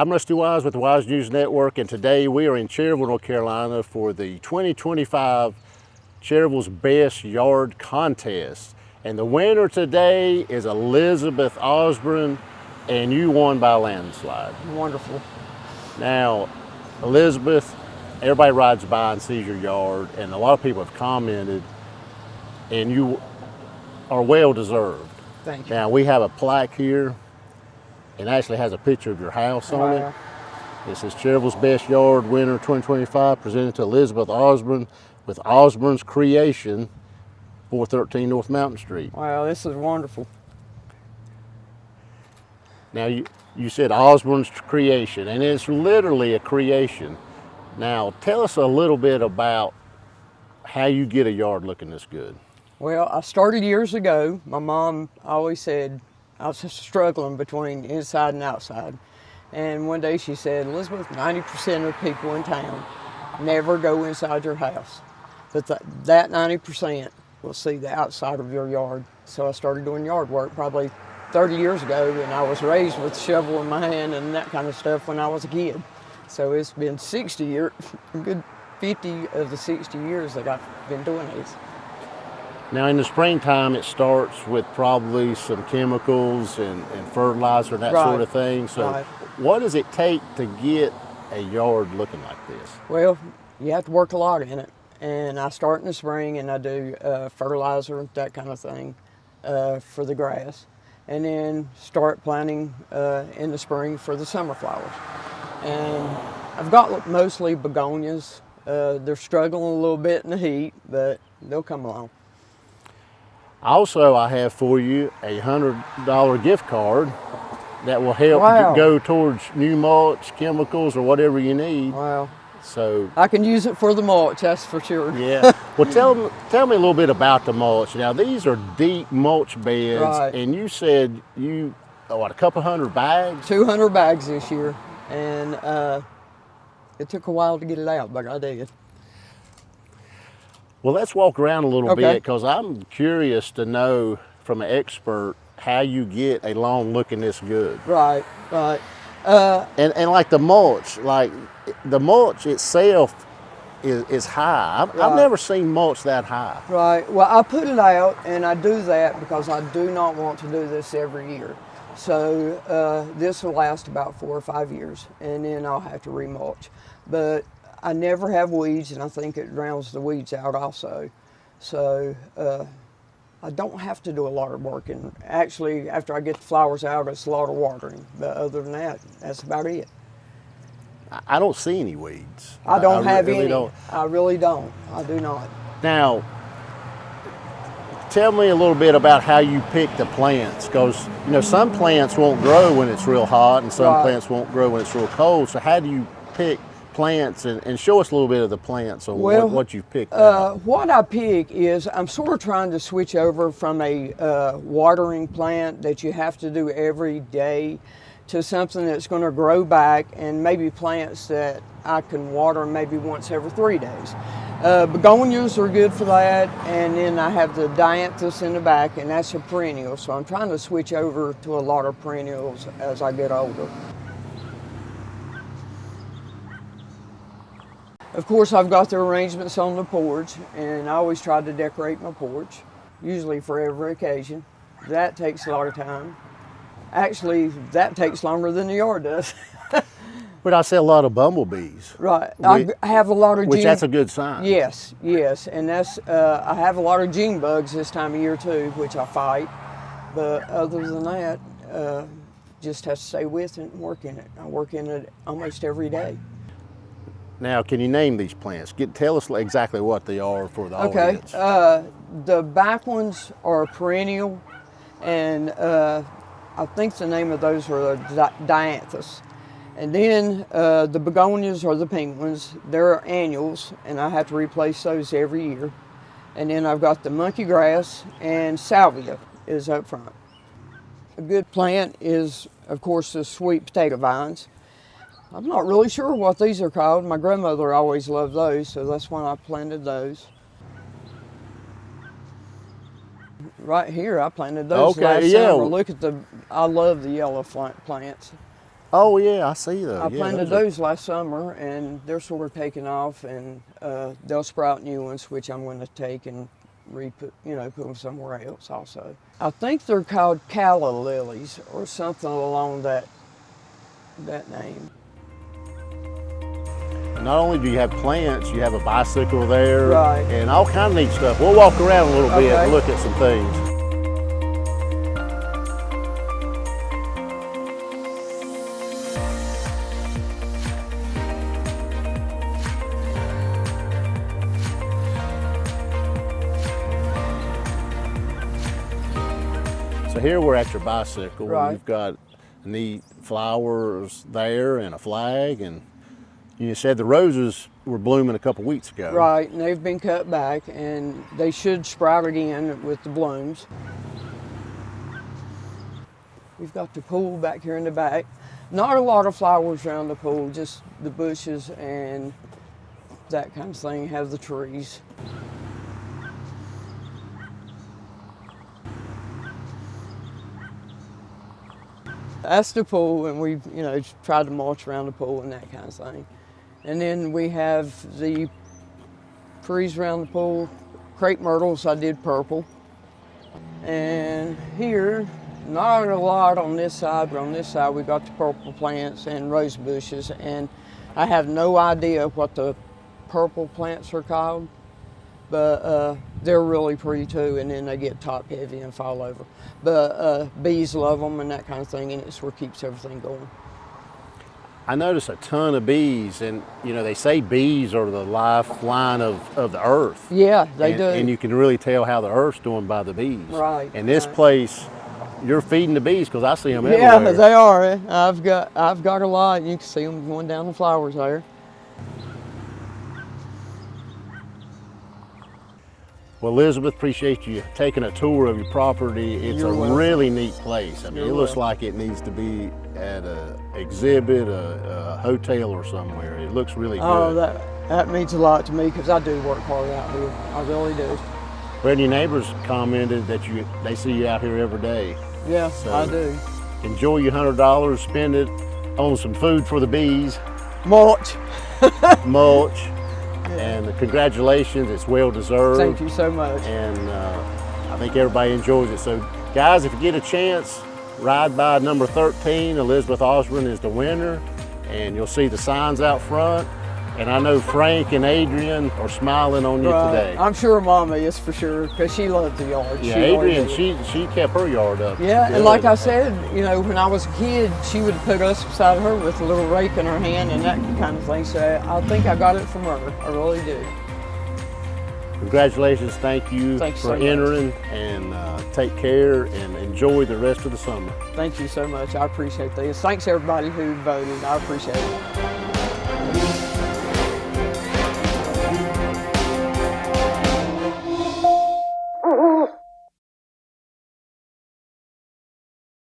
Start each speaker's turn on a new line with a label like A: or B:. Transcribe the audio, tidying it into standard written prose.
A: I'm Rusty Wise with the Wise News Network, and today we are in Cherryville, North Carolina for the 2025 Cherryville's Best Yard Contest. And the winner today is Elizabeth Osborne, and you won by landslide.
B: Wonderful.
A: Now, Elizabeth, everybody rides by and sees your yard, and a lot of people have commented, and you are well deserved.
B: Thank you.
A: Now, we have a plaque here. It actually has a picture of your house on it. It says Cherryville's Best Yard Winner 2025, presented to Elizabeth Osborne with Osborne's Creation, 413 North Mountain Street.
B: Wow, this is wonderful.
A: Now, you said Osborne's Creation, and it's literally a creation. Now, tell us a little bit about how you get a yard looking this good.
B: Well, I started years ago. My mom always said I was just struggling between inside and outside. And one day she said, Elizabeth, 90% of people in town never go inside your house. But that 90% will see the outside of your yard. So I started doing yard work probably 30 years ago, and I was raised with a shovel in my hand and that kind of stuff when I was a kid. So it's been 60 years, a good 50 of the 60 years that I've been doing these.
A: Now, in the springtime, it starts with probably some chemicals and fertilizer and that sort of thing. So what does it take to get a yard looking like this?
B: Well, you have to work a lot in it. And I start in the spring and I do fertilizer, that kind of thing, for the grass. And then start planting in the spring for the summer flowers. And I've got mostly begonias. They're struggling a little bit in the heat, but they'll come along.
A: Also, I have for you a $100 gift card that will help go towards new mulch, chemicals, or whatever you need.
B: Wow.
A: So
B: I can use it for the mulch, that's for sure.
A: Yeah. Well, tell me a little bit about the mulch. Now, these are deep mulch beds, and you said a couple hundred bags?
B: 200 bags this year, and it took a while to get it out, but I did.
A: Well, let's walk around a little bit, because I'm curious to know from an expert how you get a lawn looking this good.
B: Right.
A: And like the mulch itself is high. I've never seen mulch that high.
B: Right. Well, I put it out, and I do that because I do not want to do this every year. So this will last about 4 or 5 years, and then I'll have to remulch. But I never have weeds, and I think it drowns the weeds out also. So I don't have to do a lot of work. And actually, after I get the flowers out, it's a lot of watering. But other than that, that's about it.
A: I don't see any weeds.
B: I don't have any. I really don't. I do not.
A: Now, tell me a little bit about how you pick the plants, because some plants won't grow when it's real hot, and some plants won't grow when it's real cold. So how do you pick plants, and show us a little bit of the plants on what you've picked out.
B: What I pick is I'm sort of trying to switch over from a watering plant that you have to do every day to something that's going to grow back, and maybe plants that I can water maybe once every 3 days. Begonias are good for that, and then I have the dianthus in the back, and that's a perennial, so I'm trying to switch over to a lot of perennials as I get older. Of course, I've got the arrangements on the porch, and I always try to decorate my porch, usually for every occasion. That takes a lot of time. Actually, that takes longer than the yard does.
A: But I see a lot of bumblebees.
B: Right. I have a lot of
A: which that's a good sign.
B: Yes, and that's I have a lot of June bugs this time of year too, which I fight. But other than that, just have to stay with it and work in it. I work in it almost every day.
A: Now, can you name these plants? Tell us exactly what they are for the audience.
B: The back ones are perennial, and I think the name of those are dianthus. And then the begonias are the pink ones. They're annuals, and I have to replace those every year. And then I've got the monkey grass, and salvia is up front. A good plant is, of course, the sweet potato vines. I'm not really sure what these are called. My grandmother always loved those, so that's when I planted those. Right here, I planted those last summer. Look at I love the yellow plants.
A: Oh yeah, I see those.
B: I
A: Yeah,
B: planted
A: those are-
B: those last summer, and they're sort of taking off, and they'll sprout new ones, which I'm going to take and put them somewhere else also. I think they're called calla lilies or something along that name.
A: Not only do you have plants, you have a bicycle there,
B: Right.
A: and all kind of neat stuff. We'll walk around a little bit and
B: Okay.
A: look at some things. So here we're at your bicycle.
B: Right.
A: You've got neat flowers there and a flag, and you said the roses were blooming a couple weeks ago.
B: Right, and they've been cut back, and they should sprout again with the blooms. We've got the pool back here in the back. Not a lot of flowers around the pool, just the bushes and that kind of thing, have the trees. That's the pool, and we've tried to mulch around the pool and that kind of thing. And then we have the trees around the pool, crepe myrtles. I did purple. And here, not a lot on this side, but on this side we got the purple plants and rose bushes. And I have no idea what the purple plants are called, but they're really pretty too, and then they get top heavy and fall over. But bees love them and that kind of thing, and it's what keeps everything going.
A: I notice a ton of bees, and they say bees are the lifeline of the earth.
B: Yeah, they do.
A: And you can really tell how the earth's doing by the bees.
B: Right,
A: And this
B: right.
A: place, you're feeding the bees because I see them
B: Yeah,
A: everywhere.
B: they are. I've got a lot. You can see them going down the flowers there.
A: Well, Elizabeth, appreciate you taking a tour of your property. It's
B: You're
A: a
B: welcome.
A: really neat place. I mean,
B: You're
A: it looks
B: welcome.
A: like it needs to be at an exhibit, a hotel or somewhere. It looks really good.
B: Oh, that means a lot to me because I do work hard out here. I really do.
A: Well, your neighbors commented that they see you out here every day.
B: Yeah,
A: So-
B: I do.
A: Enjoy your $100, spend it on some food for the bees,
B: Mulch.
A: mulch, and congratulations, it's well deserved.
B: Thank you so much.
A: And I think everybody enjoys it. So guys, if you get a chance, ride by number 13. Elizabeth Osborne is the winner, and you'll see the signs out front. And I know Frank and Adrian are smiling on you
B: Right.
A: today.
B: I'm sure Mama is for sure because she loves the yard.
A: Yeah,
B: She always
A: Adrian,
B: did.
A: she kept her yard up.
B: Yeah,
A: good.
B: and like I said, when I was a kid, she would put us beside her with a little rake in her hand and that kind of thing. So I think I got it from her. I really do.
A: Congratulations, thank you
B: Thanks
A: for
B: so much.
A: entering, and take care and enjoy the rest of the summer.
B: Thank you so much. I appreciate this. Thanks everybody who voted. I appreciate it.